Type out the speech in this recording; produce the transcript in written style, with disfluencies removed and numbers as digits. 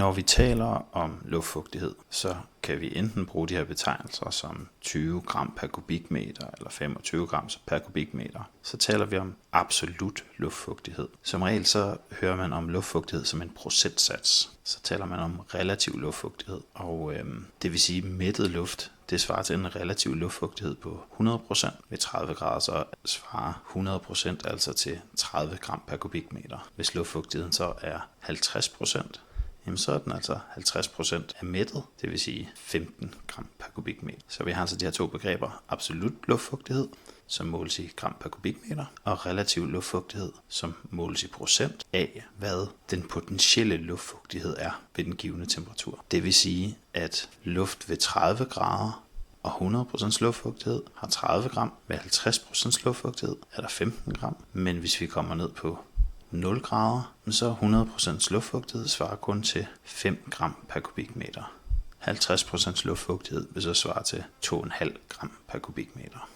Når vi taler om luftfugtighed, så kan vi enten bruge de her betegnelser som 20 gram per kubikmeter eller 25 gram per kubikmeter. Så taler vi om absolut luftfugtighed. Som regel så hører man om luftfugtighed som en procentsats. Så taler man om relativ luftfugtighed, og det vil sige mættet luft. Det svarer til en relativ luftfugtighed på 100%. Ved 30 grader så svarer 100% altså til 30 gram per kubikmeter. Hvis luftfugtigheden så er 50%, jamen så er den altså 50% af mættet, det vil sige 15 gram per kubikmeter. Så vi har altså de her to begreber, absolut luftfugtighed, som måles i gram per kubikmeter, og relativ luftfugtighed, som måles i procent af, hvad den potentielle luftfugtighed er ved den givne temperatur. Det vil sige, at luft ved 30 grader og 100% luftfugtighed har 30 gram, ved 50% luftfugtighed er der 15 gram, men hvis vi kommer ned på 0 grader, så 100% luftfugtighed svarer kun til 5 gram per kubikmeter. 50% luftfugtighed vil så svare til 2,5 gram per kubikmeter.